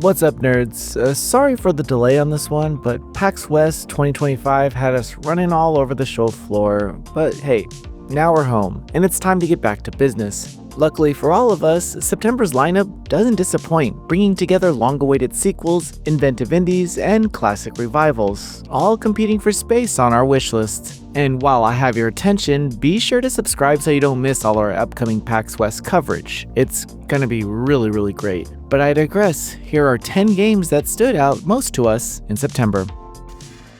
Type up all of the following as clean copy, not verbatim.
What's up, nerds? Sorry for the delay on this one, but PAX West 2025 had us running all over the show floor. But hey, now we're home, and it's time to get back to business. Luckily for all of us, September's lineup doesn't disappoint, bringing together long-awaited sequels, inventive indies, and classic revivals, all competing for space on our wishlist. And while I have your attention, be sure to subscribe so you don't miss all our upcoming PAX West coverage. It's gonna be really great. But I digress, here are 10 games that stood out most to us in September.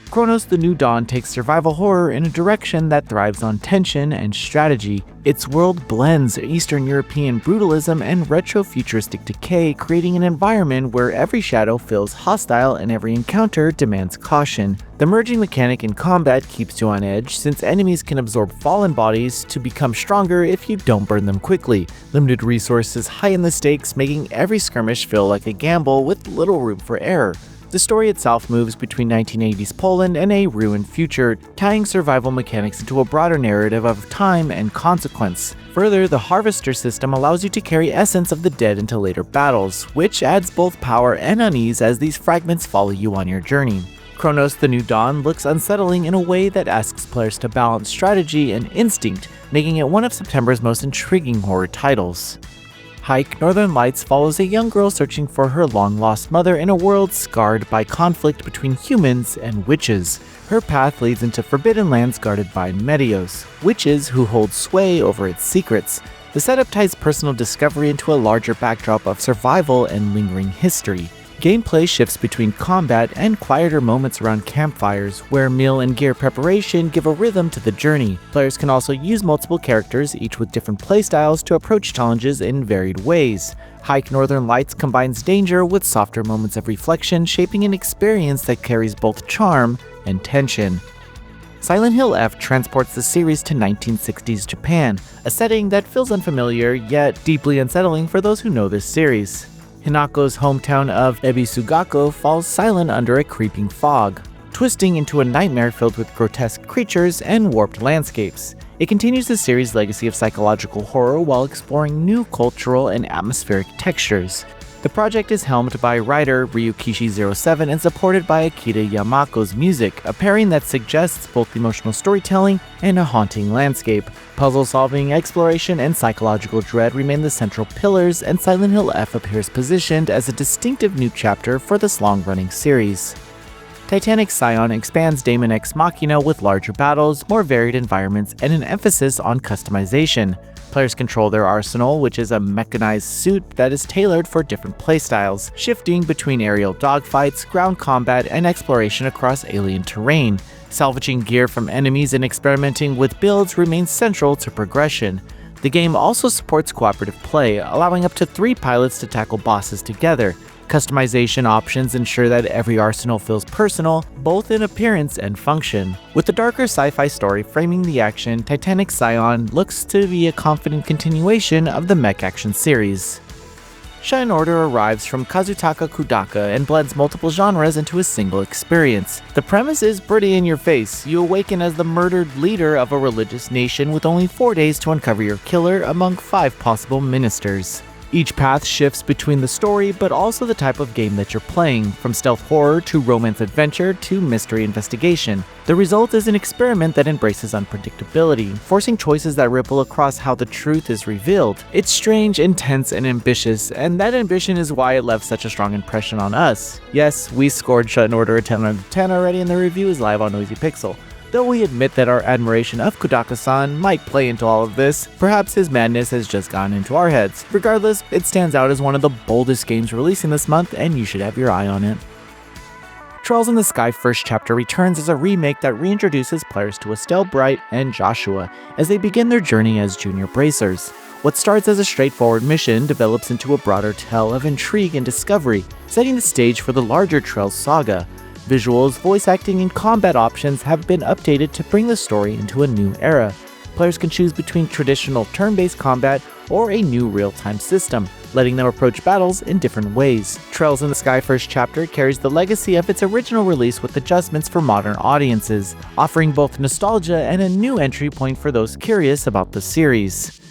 Cronos: The New Dawn takes survival horror in a direction that thrives on tension and strategy. Its world blends Eastern European brutalism and retro-futuristic decay, creating an environment where every shadow feels hostile and every encounter demands caution. The merging mechanic in combat keeps you on edge, since enemies can absorb fallen bodies to become stronger if you don't burn them quickly. Limited resources heighten the stakes, making every skirmish feel like a gamble with little room for error. The story itself moves between 1980s Poland and a ruined future, tying survival mechanics into a broader narrative of time and consequence. Further, the Harvester system allows you to carry essence of the dead into later battles, which adds both power and unease as these fragments follow you on your journey. Cronos: The New Dawn looks unsettling in a way that asks players to balance strategy and instinct, making it one of September's most intriguing horror titles. HYKE: Northern Lights follows a young girl searching for her long-lost mother in a world scarred by conflict between humans and witches. Her path leads into forbidden lands guarded by Medios, witches who hold sway over its secrets. The setup ties personal discovery into a larger backdrop of survival and lingering history. Gameplay shifts between combat and quieter moments around campfires, where meal and gear preparation give a rhythm to the journey. Players can also use multiple characters, each with different playstyles, to approach challenges in varied ways. HYKE: Northern Lights combines danger with softer moments of reflection, shaping an experience that carries both charm and tension. Silent Hill F transports the series to 1960s Japan, a setting that feels unfamiliar yet deeply unsettling for those who know this series. Hinako's hometown of Ebisugako falls silent under a creeping fog, twisting into a nightmare filled with grotesque creatures and warped landscapes. It continues the series' legacy of psychological horror while exploring new cultural and atmospheric textures. The project is helmed by writer Ryukishi07 and supported by Akira Yamako's music, a pairing that suggests both emotional storytelling and a haunting landscape. Puzzle solving, exploration, and psychological dread remain the central pillars, and Silent Hill F appears positioned as a distinctive new chapter for this long-running series. Titanic: Scion expands Daemon X Machina with larger battles, more varied environments, and an emphasis on customization. Players control their arsenal, which is a mechanized suit that is tailored for different playstyles, shifting between aerial dogfights, ground combat, and exploration across alien terrain. Salvaging gear from enemies and experimenting with builds remains central to progression. The game also supports cooperative play, allowing up to 3 pilots to tackle bosses together. Customization options ensure that every arsenal feels personal, both in appearance and function. With the darker sci-fi story framing the action, Titanic: Scion looks to be a confident continuation of the mech action series. Shuten Order arrives from Kazutaka Kudaka and blends multiple genres into a single experience. The premise is pretty in your face. You awaken as the murdered leader of a religious nation with only 4 days to uncover your killer among 5 possible ministers. Each path shifts between the story, but also the type of game that you're playing, from stealth horror to romance adventure to mystery investigation. The result is an experiment that embraces unpredictability, forcing choices that ripple across how the truth is revealed. It's strange, intense, and ambitious, and that ambition is why it left such a strong impression on us. Yes, we scored Shuten Order a 10 out of 10 already, and the review is live on Noisy Pixel. Though we admit that our admiration of Kudaka-san might play into all of this, perhaps his madness has just gotten into our heads. Regardless, it stands out as one of the boldest games releasing this month, and you should have your eye on it. Trails in the Sky First Chapter returns as a remake that reintroduces players to Estelle Bright and Joshua as they begin their journey as junior bracers. What starts as a straightforward mission develops into a broader tale of intrigue and discovery, setting the stage for the larger Trails saga. Visuals, voice acting, and combat options have been updated to bring the story into a new era. Players can choose between traditional turn-based combat or a new real-time system, letting them approach battles in different ways. Trails in the Sky First Chapter carries the legacy of its original release with adjustments for modern audiences, offering both nostalgia and a new entry point for those curious about the series.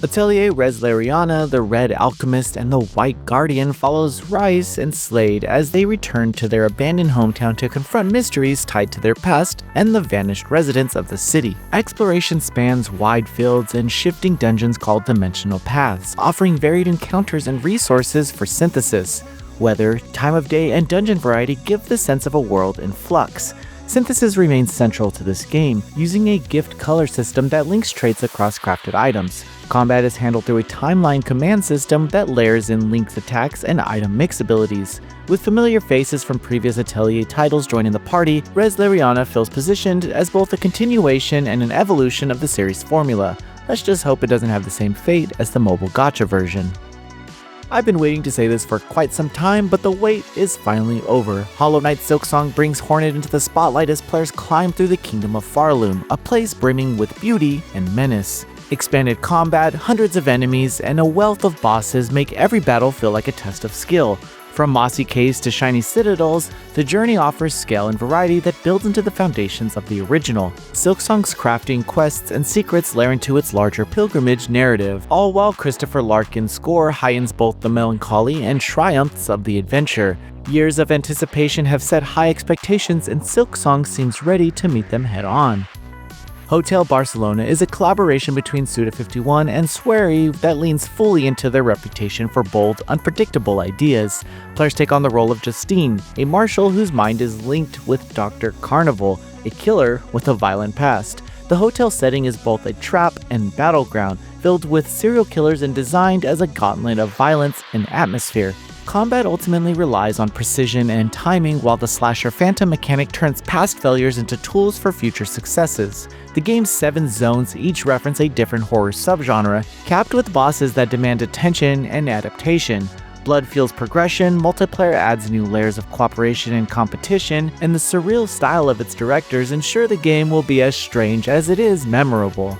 Atelier, Resleriana, the Red Alchemist, and the White Guardian follows Rice and Slade as they return to their abandoned hometown to confront mysteries tied to their past and the vanished residents of the city. Exploration spans wide fields and shifting dungeons called dimensional paths, offering varied encounters and resources for synthesis. Weather, time of day, and dungeon variety give the sense of a world in flux. Synthesis remains central to this game, using a gift color system that links traits across crafted items. Combat is handled through a timeline command system that layers in linked attacks and item mix abilities. With familiar faces from previous Atelier titles joining the party, Resleriana feels positioned as both a continuation and an evolution of the series formula. Let's just hope it doesn't have the same fate as the mobile gacha version. I've been waiting to say this for quite some time, but the wait is finally over. Hollow Knight Silksong brings Hornet into the spotlight as players climb through the kingdom of Farloom, a place brimming with beauty and menace. Expanded combat, hundreds of enemies, and a wealth of bosses make every battle feel like a test of skill. From mossy caves to shiny citadels, the journey offers scale and variety that builds into the foundations of the original. Silksong's crafting, quests, and secrets layer into its larger pilgrimage narrative, all while Christopher Larkin's score heightens both the melancholy and triumphs of the adventure. Years of anticipation have set high expectations, and Silksong seems ready to meet them head-on. Hotel Barcelona is a collaboration between Suda51 and Swery that leans fully into their reputation for bold, unpredictable ideas. Players take on the role of Justine, a marshal whose mind is linked with Dr. Carnival, a killer with a violent past. The hotel setting is both a trap and battleground, filled with serial killers and designed as a gauntlet of violence and atmosphere. Combat ultimately relies on precision and timing, while the slasher phantom mechanic turns past failures into tools for future successes. The game's 7 zones each reference a different horror subgenre, capped with bosses that demand attention and adaptation. Blood fuels progression, multiplayer adds new layers of cooperation and competition, and the surreal style of its directors ensure the game will be as strange as it is memorable.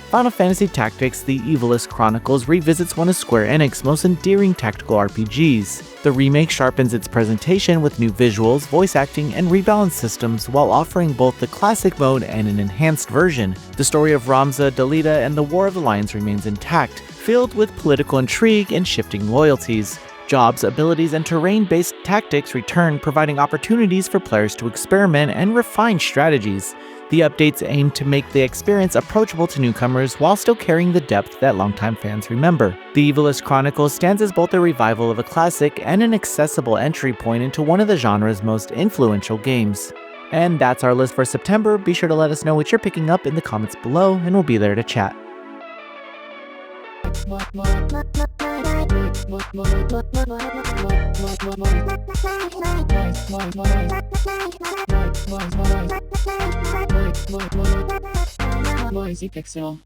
Final Fantasy Tactics: The Ivalice Chronicles revisits one of Square Enix's most endearing tactical RPGs. The remake sharpens its presentation with new visuals, voice acting, and rebalance systems while offering both the classic mode and an enhanced version. The story of Ramza, Dalida, and the War of the Lions remains intact, filled with political intrigue and shifting loyalties. Jobs, abilities, and terrain-based tactics return, providing opportunities for players to experiment and refine strategies. The updates aim to make the experience approachable to newcomers while still carrying the depth that longtime fans remember. The Ivalice Chronicles stands as both a revival of a classic and an accessible entry point into one of the genre's most influential games. And that's our list for September. Be sure to let us know what you're picking up in the comments below, and we'll be there to chat. Voice Pixel.